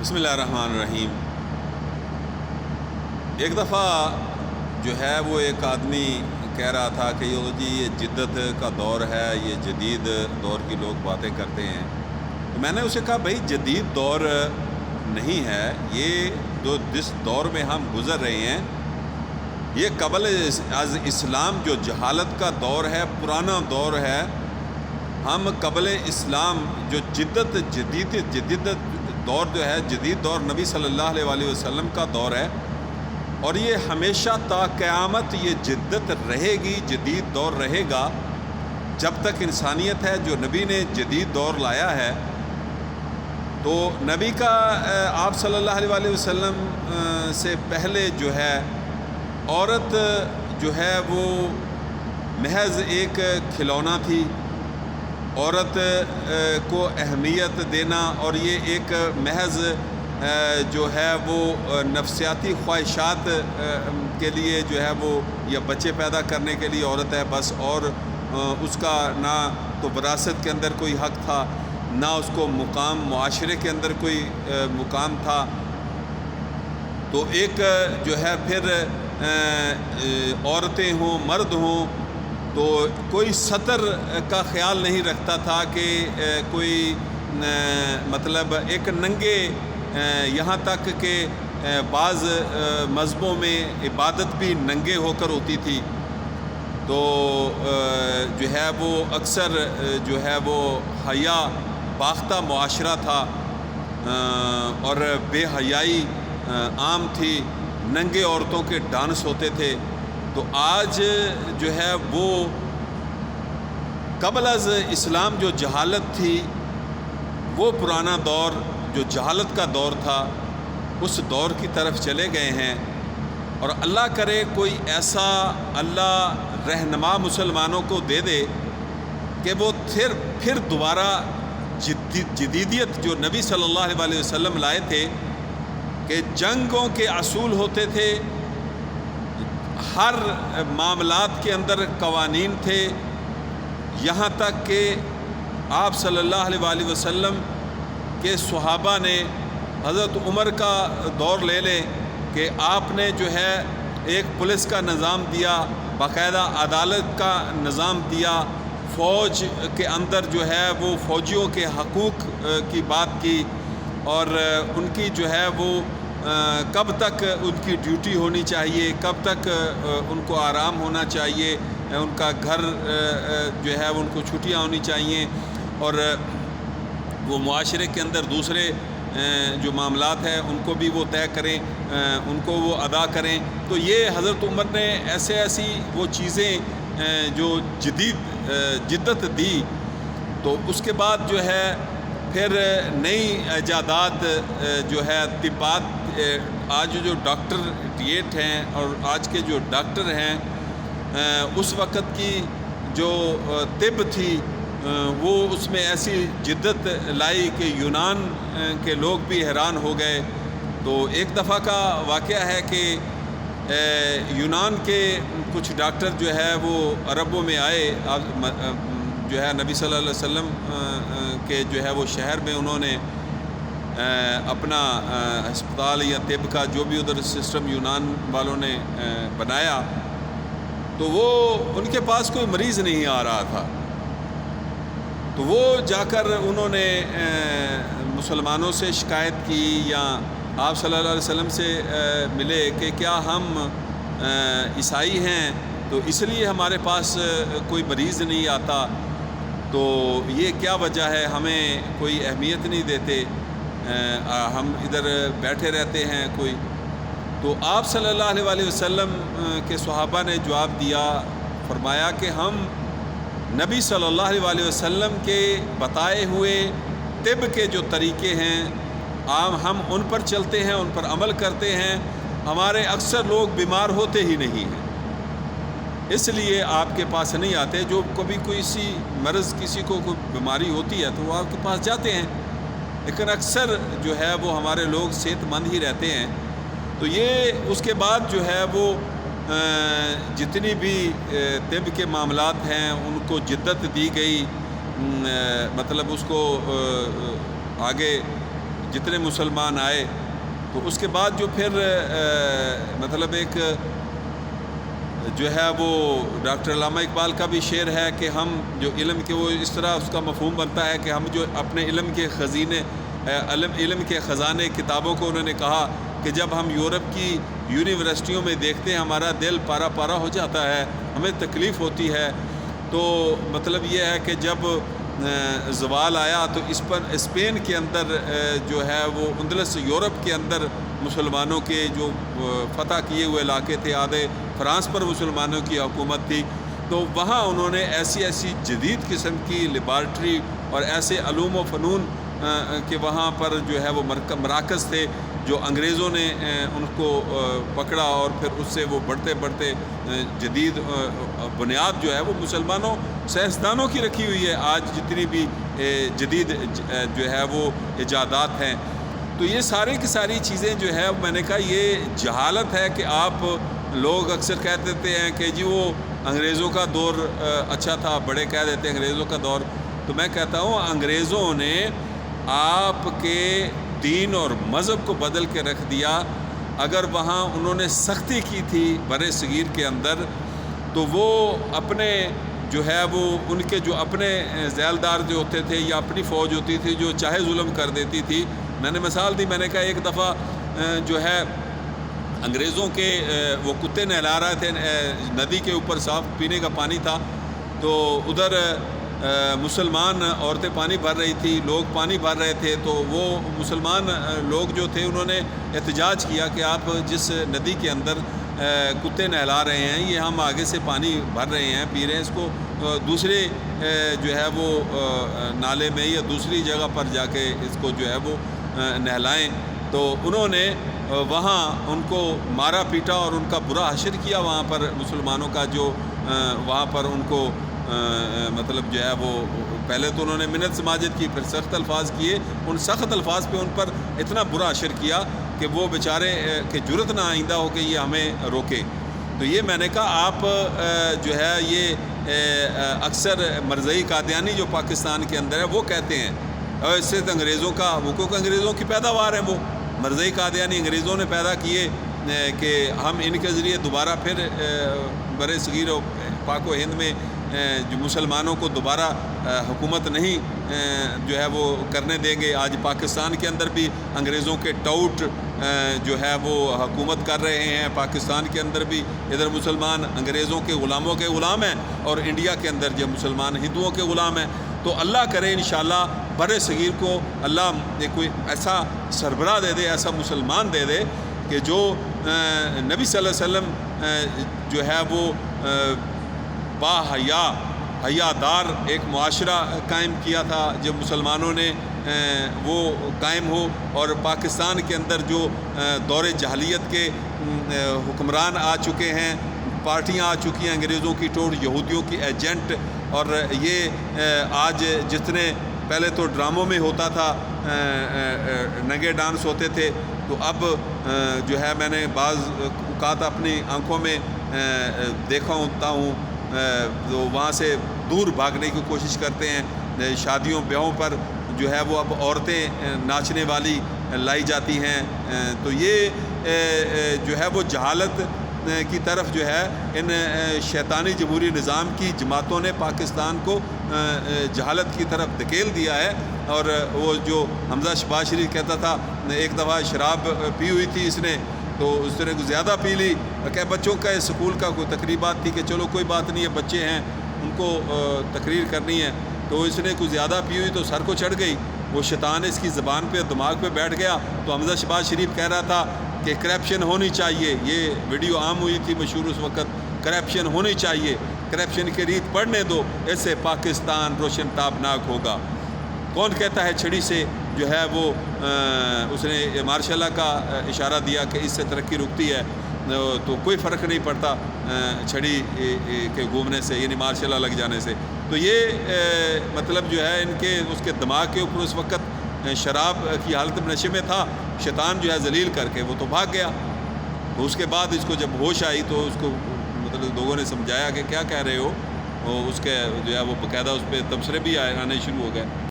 بسم اللہ الرحمن الرحیم۔ ایک دفعہ جو ہے وہ ایک آدمی کہہ رہا تھا کہ یہ جدت کا دور ہے، یہ جدید دور کی لوگ باتیں کرتے ہیں۔ تو میں نے اسے کہا بھائی جدید دور نہیں ہے، یہ جس دور میں ہم گزر رہے ہیں یہ قبل از اسلام جو جہالت کا دور ہے، پرانا دور ہے۔ ہم قبل اسلام جو جدید دور جو ہے، جدید دور نبی صلی اللہ علیہ وسلم کا دور ہے، اور یہ ہمیشہ تا قیامت یہ جدت رہے گی، جدید دور رہے گا جب تک انسانیت ہے۔ جو نبی نے جدید دور لایا ہے، تو نبی کا آپ صلی اللہ علیہ وسلم سے پہلے جو ہے عورت جو ہے وہ محض ایک کھلونا تھی۔ عورت کو اہمیت دینا اور یہ ایک محض جو ہے وہ نفسیاتی خواہشات کے لیے جو ہے وہ یا بچے پیدا کرنے کے لیے عورت ہے بس، اور اس کا نہ تو وراثت کے اندر کوئی حق تھا، نہ اس کو مقام معاشرے کے اندر کوئی مقام تھا۔ تو ایک جو ہے پھر عورتیں ہوں مرد ہوں تو کوئی سطر کا خیال نہیں رکھتا تھا کہ کوئی مطلب ایک ننگے، یہاں تک کہ بعض مذہبوں میں عبادت بھی ننگے ہو کر ہوتی تھی۔ تو جو ہے وہ اکثر جو ہے وہ حیا باختہ معاشرہ تھا اور بے حیائی عام تھی، ننگے عورتوں کے ڈانس ہوتے تھے۔ تو آج جو ہے وہ قبل از اسلام جو جہالت تھی، وہ پرانا دور جو جہالت کا دور تھا، اس دور کی طرف چلے گئے ہیں۔ اور اللہ کرے کوئی ایسا اللہ رہنما مسلمانوں کو دے دے کہ وہ پھر دوبارہ جدیدیت جو نبی صلی اللہ علیہ وسلم لائے تھے، کہ جنگوں کے اصول ہوتے تھے، ہر معاملات کے اندر قوانین تھے، یہاں تک کہ آپ صلی اللہ علیہ وسلم کے صحابہ نے حضرت عمر کا دور لے لیں کہ آپ نے جو ہے ایک پولیس کا نظام دیا، باقاعدہ عدالت کا نظام دیا، فوج کے اندر جو ہے وہ فوجیوں کے حقوق کی بات کی، اور ان کی جو ہے وہ کب تک ان کی ڈیوٹی ہونی چاہیے، کب تک ان کو آرام ہونا چاہیے، ان کا گھر جو ہے ان کو چھٹیاں ہونی چاہیے، اور وہ معاشرے کے اندر دوسرے جو معاملات ہیں ان کو بھی وہ طے کریں، ان کو وہ ادا کریں۔ تو یہ حضرت عمر نے ایسی وہ چیزیں جو جدت دی۔ تو اس کے بعد جو ہے پھر نئی ایجادات جو ہے طبات، آج جو ڈاکٹریٹ ہیں اور آج کے جو ڈاکٹر ہیں، اس وقت کی جو طب تھی وہ اس میں ایسی جدت لائی کہ یونان کے لوگ بھی حیران ہو گئے۔ تو ایک دفعہ کا واقعہ ہے کہ یونان کے کچھ ڈاکٹر جو ہے وہ عربوں میں آئے، جو ہے نبی صلی اللہ علیہ وسلم کے جو ہے وہ شہر میں انہوں نے اپنا ہسپتال یا طب کا جو بھی ادھر سسٹم یونان والوں نے بنایا، تو وہ ان کے پاس کوئی مریض نہیں آ رہا تھا۔ تو وہ جا کر انہوں نے مسلمانوں سے شکایت کی یا آپ صلی اللہ علیہ وسلم سے ملے کہ کیا ہم عیسائی ہیں تو اس لیے ہمارے پاس کوئی مریض نہیں آتا، تو یہ کیا وجہ ہے، ہمیں کوئی اہمیت نہیں دیتے، ہم ادھر بیٹھے رہتے ہیں کوئی۔ تو آپ صلی اللہ علیہ وسلم کے صحابہ نے جواب دیا، فرمایا کہ ہم نبی صلی اللہ علیہ وسلم کے بتائے ہوئے طب کے جو طریقے ہیں ہم ان پر چلتے ہیں، ان پر عمل کرتے ہیں، ہمارے اکثر لوگ بیمار ہوتے ہی نہیں ہیں، اس لیے آپ کے پاس نہیں آتے۔ جو کبھی کوئی مرض کسی کو کوئی بیماری ہوتی ہے تو وہ آپ کے پاس جاتے ہیں، لیکن اکثر جو ہے وہ ہمارے لوگ صحت مند ہی رہتے ہیں۔ تو یہ اس کے بعد جو ہے وہ جتنی بھی طب کے معاملات ہیں ان کو جدت دی گئی، مطلب اس کو آگے جتنے مسلمان آئے تو اس کے بعد جو پھر مطلب ایک جو ہے وہ ڈاکٹر علامہ اقبال کا بھی شعر ہے کہ ہم جو علم کے وہ اس طرح اس کا مفہوم بنتا ہے کہ ہم جو اپنے علم کے خزینے علم کے خزانے کتابوں کو انہوں نے کہا کہ جب ہم یورپ کی یونیورسٹیوں میں دیکھتے ہیں ہمارا دل پارا پارا ہو جاتا ہے، ہمیں تکلیف ہوتی ہے۔ تو مطلب یہ ہے کہ جب زوال آیا تو اسپین کے اندر جو ہے وہ اندلس یورپ کے اندر مسلمانوں کے جو فتح کیے ہوئے علاقے تھے، آدھے فرانس پر مسلمانوں کی حکومت تھی، تو وہاں انہوں نے ایسی جدید قسم کی لیبارٹری اور ایسے علوم و فنون کہ وہاں پر جو ہے وہ مراکز تھے جو انگریزوں نے ان کو پکڑا، اور پھر اس سے وہ بڑھتے جدید بنیاد جو ہے وہ مسلمانوں سائنسدانوں کی رکھی ہوئی ہے۔ آج جتنی بھی جدید جو ہے وہ ایجادات ہیں، تو یہ ساری کی ساری چیزیں جو ہے میں نے کہا یہ جہالت ہے کہ آپ لوگ اکثر کہہ دیتے ہیں کہ جی وہ انگریزوں کا دور اچھا تھا، بڑے کہہ دیتے ہیں انگریزوں کا دور، تو میں کہتا ہوں انگریزوں نے آپ کے دین اور مذہب کو بدل کے رکھ دیا۔ اگر وہاں انہوں نے سختی کی تھی برِ صغیر کے اندر، تو وہ اپنے جو ہے وہ ان کے جو اپنے ذیلدار جو ہوتے تھے یا اپنی فوج ہوتی تھی جو چاہے ظلم کر دیتی تھی۔ میں نے مثال دی، میں نے کہا ایک دفعہ جو ہے انگریزوں کے وہ کتے نہلا رہے تھے، ندی کے اوپر صاف پینے کا پانی تھا، تو ادھر مسلمان عورتیں پانی بھر رہی تھی، لوگ پانی بھر رہے تھے، تو وہ مسلمان لوگ جو تھے انہوں نے احتجاج کیا کہ آپ جس ندی کے اندر کتے نہلا رہے ہیں، یہ ہم آگے سے پانی بھر رہے ہیں، پی رہے ہیں، اس کو دوسرے جو ہے وہ نالے میں یا دوسری جگہ پر جا کے اس کو جو ہے وہ نہلائیں۔ تو انہوں نے وہاں ان کو مارا پیٹا اور ان کا برا حشر کیا وہاں پر مسلمانوں کا، جو وہاں پر ان کو مطلب جو ہے وہ پہلے تو انہوں نے منت سماجت کی، پھر سخت الفاظ کیے، ان سخت الفاظ پہ ان پر اتنا برا حشر کیا کہ وہ بیچارے کہ جرت نہ آئندہ ہو کہ یہ ہمیں روکے۔ تو یہ میں نے کہا آپ جو ہے یہ اکثر مرزائی قادیانی جو پاکستان کے اندر ہے وہ کہتے ہیں، اور اس سے انگریزوں کا حقوق انگریزوں کی پیداوار ہیں، وہ مرزائی قادیانی انگریزوں نے پیدا کیے کہ ہم ان کے ذریعے دوبارہ پھر برِ صغیر و پاک و ہند میں جو مسلمانوں کو دوبارہ حکومت نہیں جو ہے وہ کرنے دیں گے۔ آج پاکستان کے اندر بھی انگریزوں کے ٹاؤٹ جو ہے وہ حکومت کر رہے ہیں، پاکستان کے اندر بھی ادھر مسلمان انگریزوں کے غلاموں کے غلام ہیں، اور انڈیا کے اندر جو مسلمان ہندوؤں کے غلام ہیں۔ تو اللہ کرے انشاءاللہ برِ صغیر کو اللہ کوئی ایسا سربراہ دے دے، ایسا مسلمان دے دے کہ جو نبی صلی اللہ علیہ وسلم جو ہے وہ با حیا دار ایک معاشرہ قائم کیا تھا، جب مسلمانوں نے وہ قائم ہو، اور پاکستان کے اندر جو دور جاہلیت کے حکمران آ چکے ہیں، پارٹیاں آ چکی ہیں انگریزوں کی ٹوٹ، یہودیوں کی ایجنٹ، اور یہ آج جتنے پہلے تو ڈراموں میں ہوتا تھا ننگے ڈانس ہوتے تھے، تو اب جو ہے میں نے بعض اوقات اپنی آنکھوں میں دیکھا ہوتا ہوں، تو وہاں سے دور بھاگنے کی کوشش کرتے ہیں۔ شادیوں بیاہوں پر جو ہے وہ اب عورتیں ناچنے والی لائی جاتی ہیں، تو یہ جو ہے وہ جہالت کی طرف جو ہے ان شیطانی جمہوری نظام کی جماعتوں نے پاکستان کو جہالت کی طرف دھکیل دیا ہے۔ اور وہ جو حمزہ شہباز شریف کہتا تھا ایک دفعہ شراب پی ہوئی تھی اس نے، تو اس نے زیادہ پی لی، کہ بچوں کا اسکول کا کوئی تقریبات تھی کہ چلو کوئی بات نہیں ہے، بچے ہیں ان کو تقریر کرنی ہے، تو اس نے کوئی زیادہ پی ہوئی تو سر کو چڑھ گئی، وہ شیطان اس کی زبان پہ دماغ پہ بیٹھ گیا۔ تو حمزہ شہباز شریف کہہ رہا تھا کہ کرپشن ہونی چاہیے، یہ ویڈیو عام ہوئی تھی مشہور اس وقت، کرپشن ہونی چاہیے، کرپشن کی ریت پڑھنے دو، اس سے پاکستان روشن تابناک ہوگا۔ کون کہتا ہے چھڑی سے جو ہے وہ اس نے ماشاء اللہ کا اشارہ دیا کہ اس سے ترقی رکتی ہے، تو کوئی فرق نہیں پڑتا چھڑی کے گھومنے سے، یعنی ماشاء اللہ لگ جانے سے۔ تو یہ مطلب جو ہے ان کے اس کے دماغ کے اوپر اس وقت شراب کی حالت میں نشے میں تھا، شیطان جو ہے ذلیل کر کے وہ تو بھاگ گیا۔ تو اس کے بعد اس کو جب ہوش آئی تو اس کو مطلب لوگوں نے سمجھایا کہ کیا کہہ رہے ہو، اس کے جو ہے وہ باقاعدہ اس پہ تبصرے بھی آنے شروع ہو گئے۔